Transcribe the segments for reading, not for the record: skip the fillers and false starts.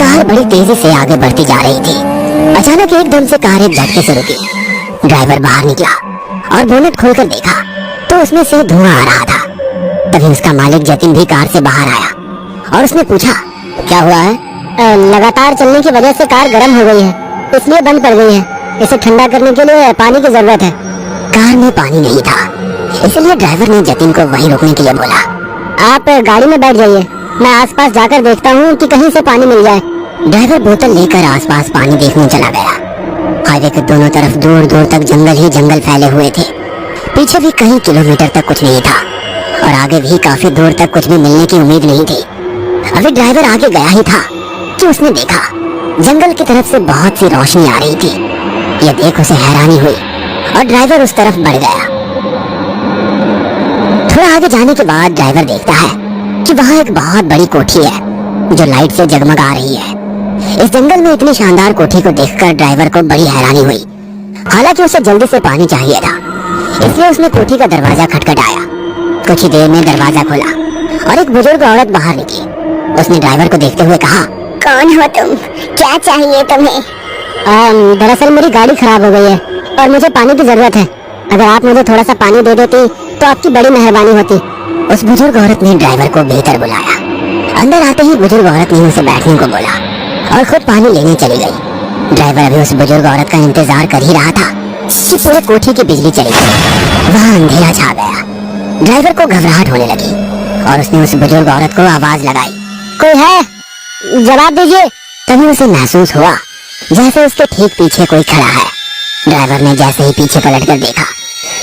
Car बड़ी तेजी से आगे बढ़ती जा रही थी। अचानक एकदम से कार एक झटके से रुकी। ड्राइवर बाहर निकला और बोनट खोलकर देखा तो उसमें से धुआं आ रहा था। तभी उसका मालिक जतिन भी कार से बाहर आया और उसने पूछा, क्या हुआ है? लगातार चलने की वजह से कार गर्म हो गई है, इसलिए बंद पड़ गई है। इसे ठंडा करने के लिए पानी की जरूरत है। कार में पानी नहीं था, इसलिए ड्राइवर ने जतिन को वहीं रुकने के लिए बोला। आप गाड़ी में बैठ जाइए, मैं आसपास जाकर देखता हूँ कि कहीं से पानी मिल जाए। ड्राइवर बोतल लेकर आसपास पानी देखने चला गया। हाईवे के दोनों तरफ दूर दूर तक जंगल ही जंगल फैले हुए थे। पीछे भी कई किलोमीटर तक कुछ नहीं था और आगे भी काफी दूर तक कुछ भी मिलने की उम्मीद नहीं थी। अभी ड्राइवर आगे गया ही था कि उसने देखा जंगल की तरफ से बहुत सी रोशनी आ रही थी। यह देख उसे हैरानी हुई और ड्राइवर उस तरफ बढ़ गया। थोड़ा आगे जाने के बाद ड्राइवर देखता है कि वहाँ एक बहुत बड़ी कोठी है जो लाइट से जगमगा रही है। इस जंगल में इतनी शानदार कोठी को देखकर ड्राइवर को बड़ी हैरानी हुई। हालांकि उसे जल्दी से पानी चाहिए था, इसलिए उसने कोठी का दरवाजा खटखटाया। कुछ ही देर में दरवाजा खोला और एक बुजुर्ग औरत बाहर निकली। उसने ड्राइवर को देखते हुए कहा, कौन हो तुम? क्या चाहिए तुम्हें? दरअसल मेरी गाड़ी खराब हो गई है और मुझे पानी की जरूरत है। अगर आप मुझे थोड़ा सा पानी दे देती तो आपकी बड़ी मेहरबानी होती। उस बुजुर्ग औरत ने ड्राइवर को भीतर बुलाया। अंदर आते ही बुजुर्ग औरत ने उसे बैठने को बोला और खुद पानी लेने चली गई। ड्राइवर अभी उस बुजुर्ग औरत का इंतजार कर ही रहा था कि पूरे कोठी की बिजली चली गई। वहाँ अंधेरा छा गया। ड्राइवर को घबराहट होने लगी और उसने उस बुजुर्ग औरत को आवाज लगाई, कोई है? जवाब दीजिए। तभी उसे महसूस हुआ जैसे उसके ठीक पीछे कोई खड़ा है। ड्राइवर ने जैसे ही पीछे पलट कर देखा,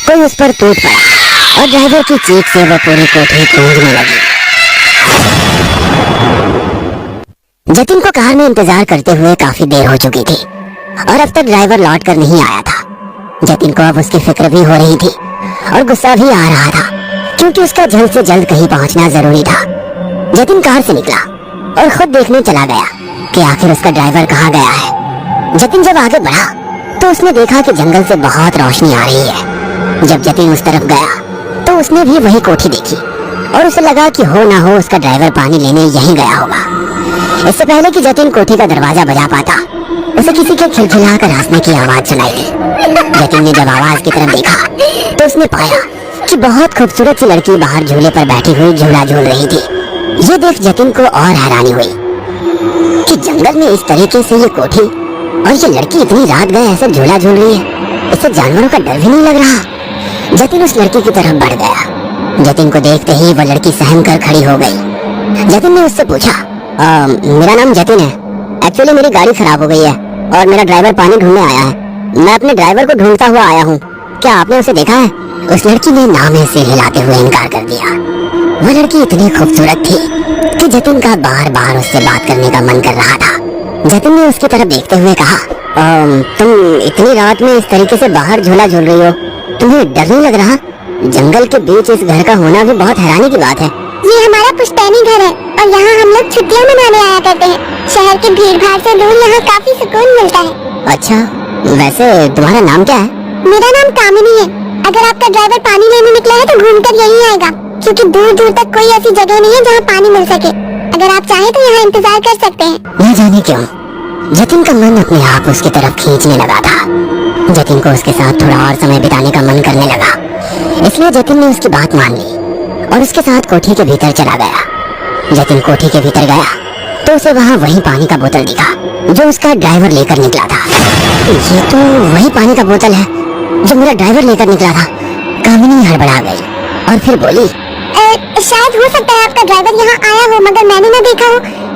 कोई उस पर टूट पड़ा और ड्राइवर की चीख से वो पूरी कोठी गूंजने लगी। जतिन को कार में इंतजार करते हुए काफी देर हो चुकी थी और अब तक ड्राइवर लौट कर नहीं आया था। जतिन को अब उसकी फिक्र भी हो रही थी और गुस्सा भी आ रहा था, क्योंकि उसका जल्द से जल्द कहीं पहुंचना जरूरी था। जतिन कार से निकला और खुद देखने चला गया कि आखिर उसका ड्राइवर कहाँ गया है। जतिन जब आगे बढ़ा तो उसने देखा कि जंगल से बहुत रोशनी आ रही है। जब जतिन उस तरफ गया तो उसने भी वही कोठी देखी और उसे लगा कि हो ना हो उसका ड्राइवर पानी लेने यहीं गया होगा। इससे पहले कि जतिन कोठी का दरवाजा बजा पाता, उसे किसी के खिलखिलाकर हंसने की आवाज सुनाई दी। जतिन ने जब आवाज की तरफ देखा तो उसने पाया कि बहुत खूबसूरत सी लड़की बाहर झूले पर बैठी हुई झूला झूल रही थी। ये देख जतिन को और हैरानी हुई कि जंगल में इस तरीके से ये कोठी और ये लड़की इतनी रात गए ऐसे झूला झूल रही है। इससे जानवरों का डर भी नहीं लग रहा। जतिन उस लड़की की तरफ बढ़ गया। जतिन को देखते ही वह लड़की सहम कर खड़ी हो गई। जतिन ने उससे पूछा, मेरा नाम जतिन है। एक्चुअली मेरी गाड़ी खराब हो गई है और मेरा ड्राइवर पानी ढूंढने आया है। मैं अपने ड्राइवर को ढूंढता हुआ आया हूँ, क्या आपने उसे देखा है? उस लड़की ने नामे से हिलाते हुए इनकार कर दिया। वह लड़की इतनी खूबसूरत थी कि जतिन का बार बार उससे बात करने का मन कर रहा था। जतिन ने उसकी तरफ देखते हुए कहा, तुम इतनी रात में इस तरीके से बाहर झूला झूल रही हो, तुम्हें डर नहीं लग रहा? जंगल के बीच इस घर का होना भी बहुत हैरानी की बात है। ये हमारा पुश्तैनी घर है और यहाँ हम लोग छुट्टियाँ मनाने आया करते हैं। शहर की भीड़ भाड़ से दूर यहाँ काफी सुकून मिलता है। अच्छा, वैसे तुम्हारा नाम क्या है? मेरा नाम कामिनी है। अगर आपका ड्राइवर पानी लेने निकला है तो घूमकर यहीं आएगा, क्योंकि दूर दूर तक कोई ऐसी जगह नहीं है जहाँ पानी मिल सके। अगर आप चाहें तो यहाँ इंतजार कर सकते हैं। न जाने क्यों जतिन का मन अपने आप उसकी तरफ खींचने लगा था। जतिन को उसके साथ थोड़ा और समय बिताने का मन करने लगा, इसलिए जतिन ने उसकी बात मान ली और उसके साथ कोठी के भीतर चला गया। जतिन कोठी के भीतर गया तो उसे वहाँ वही पानी का बोतल दिखा जो उसका ड्राइवर लेकर निकला था। ये तो वही पानी का बोतल है जो मेरा ड्राइवर लेकर निकला था। कामिनी हड़बड़ा गई और फिर बोली, शायद हो सकता है आपका ड्राइवर यहाँ आया हो, मगर मैंने न देखा हो।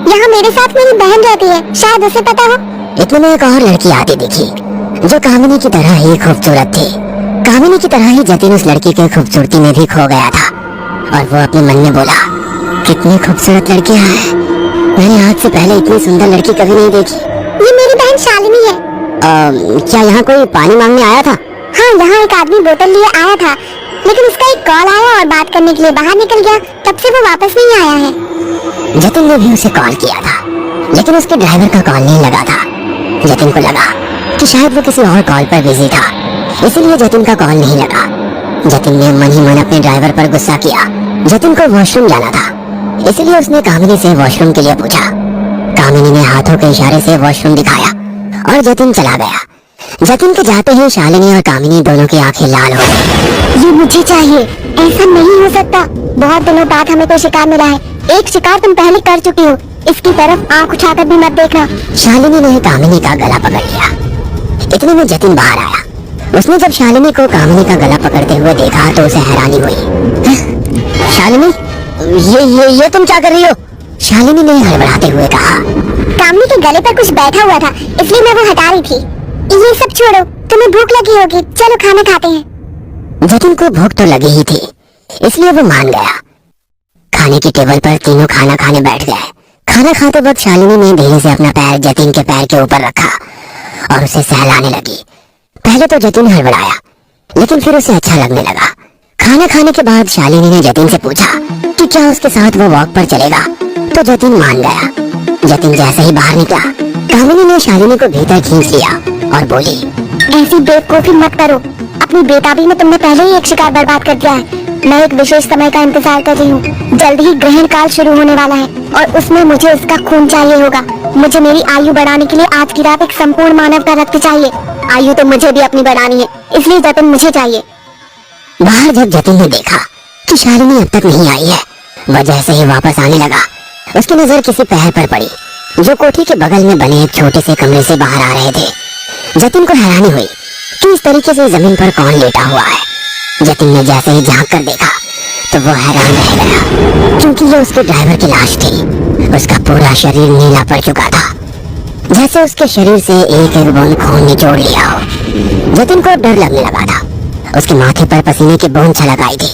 यहाँ मेरे साथ मेरी बहन रहती है, शायद उसे पता हो। इतने में एक और लड़की आती दिखी जो कामिनी की तरह ही खूबसूरत थी। कामिनी की तरह ही जतिन उस लड़की के खूबसूरती में भी खो गया था और वो अपने मन में बोला, कितनी खूबसूरत लड़कियां हैं, मैंने आज से पहले इतनी सुंदर लड़की कभी नहीं देखी। ये मेरी बहन शालिनी है। क्या यहाँ कोई पानी मांगने आया था? हाँ, यहाँ एक आदमी बोतल लिए आया था, लेकिन उसका एक कॉल आया और बात करने के लिए बाहर निकल गया। तब से वो वापस नहीं आया है। जतिन ने भी उसे कॉल किया था, लेकिन उसके ड्राइवर का कॉल नहीं लगा था। जतिन को लगा कि शायद वो किसी और कॉल पर बिजी था, इसीलिए जतिन का कॉल नहीं लगा। जतिन ने मन ही मन अपने ड्राइवर पर गुस्सा किया। जतिन को वॉशरूम जाना था, इसलिए उसने कामिनी से वॉशरूम के लिए पूछा। कामिनी ने हाथों हाथों के इशारे से वॉशरूम दिखाया और जतिन चला गया। जतिन के जाते ही शालिनी और कामिनी दोनों की आंखें लाल हो गई। ये मुझे चाहिए, ऐसा नहीं हो सकता। बहुत दिनों बाद हमें कोई शिकार मिला है। एक शिकार तुम पहले कर चुकी हो, इसकी तरफ आंख उठाकर भी मत देखना। शालिनी ने कामिनी का गला पकड़ लिया। इतने में जतिन बाहर आया। उसने जब शालिनी को कामिनी का गला पकड़ते हुए देखा तो उसे हैरानी हुई। शालिनी, ये तुम क्या कर रही हो? शालिनी ने हड़बड़ाते हुए कहा। कामनी के गले पर कुछ बैठा हुआ था, इसलिए मैं वो हटा रही थी। ये सब छोड़ो, तुम्हें भूख लगी होगी, चलो खाना खाते हैं। जतिन को भूख तो लगी ही थी, इसलिए वो मान गया। खाने की टेबल पर तीनों खाना खाने बैठ गए। खाना खाते वक्त शालिनी ने धीरे से अपना पैर जतिन के पैर के ऊपर रखा और उसे सहलाने लगी। पहले तो जतिन हड़बड़ाया, लेकिन फिर उसे अच्छा लगने लगा। खाना खाने के बाद शालिनी ने जतिन से पूछा कि क्या उसके साथ वो वॉक पर चलेगा, तो जतिन मान गया। जतिन जैसे ही बाहर निकला, कामिनी ने शालिनी को भीतर खींच लिया और बोली, ऐसी बेवकूफी मत करो। अपनी बेताबी में तुमने पहले ही एक शिकार बर्बाद कर दिया है। मैं एक विशेष समय का इंतजार कर रही हूँ। जल्द ही ग्रहण काल शुरू होने वाला है और उसमें मुझे उसका खून चाहिए होगा। मुझे मेरी आयु बढ़ाने के लिए आज की रात एक संपूर्ण मानव का रक्त चाहिए। आयु तो मुझे भी अपनी बढ़ानी है, इसलिए जतिन मुझे चाहिए। बाहर जब जतिन ने देखा कि शालिनी अब तक नहीं आई है, वह जैसे ही वापस आने लगा, उसकी नजर किसी पैर पर पड़ी जो कोठी के बगल में बने एक छोटे से कमरे से बाहर आ रहे थे। जतिन को हैरानी हुई कि इस तरीके से जमीन पर कौन लेटा हुआ है। जतिन ने जैसे ही झांक कर देखा तो वो हैरान रह गया, क्योंकि ये उसके ड्राइवर की लाश थी। उसका पूरा शरीर नीला पड़ चुका था, जैसे उसके शरीर से एक एक बूंद खून निचोड़ लिया हो। जतिन को डर लगने लगा था। उसके माथे पर पसीने की बूंद छलक आई थी।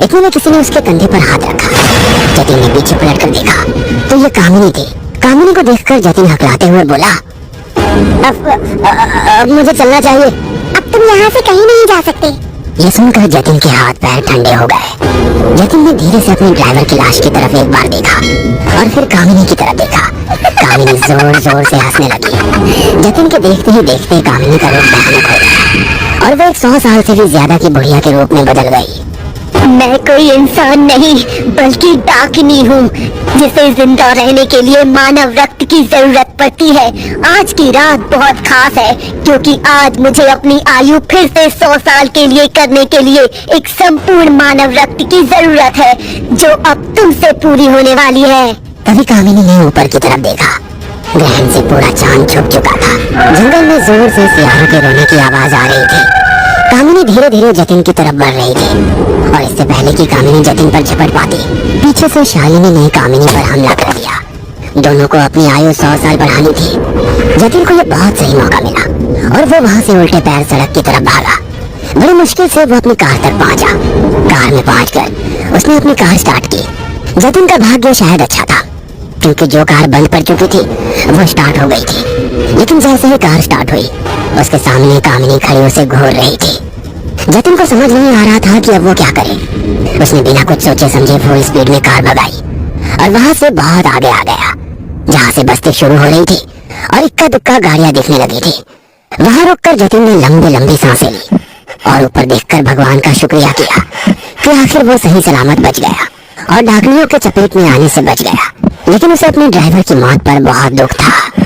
इतने में किसी ने उसके कंधे पर हाथ रखा। जतिन ने पीछे पलट कर देखा तो ये कामिनी थी। कामिनी को देखकर जतिन हकलाते हुए बोला, अब मुझे चलना चाहिए। अब तुम यहाँ से कहीं नहीं जा सकते। ये सुनकर जतिन के हाथ पैर ठंडे हो गए। जतिन ने धीरे से अपने ड्राइवर की लाश की तरफ एक बार देखा और फिर कामिनी की तरफ देखा। कामिनी जोर जोर से हंसने लगी। जतिन के देखते ही देखते कामिनी का रूप भयानक हो गया और वो एक 100 साल से भी ज्यादा की बुढ़िया के रूप में बदल गई। मैं कोई इंसान नहीं बल्कि डाकिनी हूँ, जिसे जिंदा रहने के लिए मानव रक्त की जरूरत पड़ती है। आज की रात बहुत खास है, क्योंकि आज मुझे अपनी आयु फिर से 100 साल के लिए करने के लिए एक संपूर्ण मानव रक्त की जरूरत है, जो अब तुमसे पूरी होने वाली है। तभी कामिनी ने ऊपर की तरफ देखा। ग्रहण से पूरा चांद छुप चुका था। जंगल में जोर से सियारों के रोने की आवाज आ रही थी। कामिनी धीरे धीरे जतिन की तरफ बढ़ रही थी और इससे पहले कि कामिनी जतिन पर झपट पाती, पीछे से शालिनी ने कामिनी पर हमला कर दिया। दोनों को अपनी आयु 100 साल बढ़ानी थी। जतिन को यह बहुत सही मौका मिला और वो वहाँ से उल्टे पैर सड़क की तरफ भागा। बड़ी मुश्किल से वो अपनी कार तक पहुँचा। कार में पहुँचकर उसने अपनी कार स्टार्ट की। जतिन का भाग्य शायद अच्छा था, क्योंकि जो कार बंद पड़ चुकी थी वो स्टार्ट हो गई थी। लेकिन जैसे ही कार स्टार्ट हुई, उसके सामने कामिनी खड़ी उसे घूर रही थी। जतिन को समझ नहीं आ रहा था कि अब वो क्या करे। उसने बिना कुछ सोचे समझे फुल स्पीड में कार भगाई और वहां से बहुत आगे आ गया, जहां से बस्ती शुरू हो रही थी और इक्का दुक्का गाड़ियां दिखने लगी थी। वहां रुककर जतिन ने लंबी लंबी सांसें ली और ऊपर देखकर भगवान का शुक्रिया किया कि आखिर वो सही सलामत बच गया और डाकनियों के चपेट में आने से बच गया। लेकिन उसे अपने ड्राइवर की मौत पर बहुत दुख था।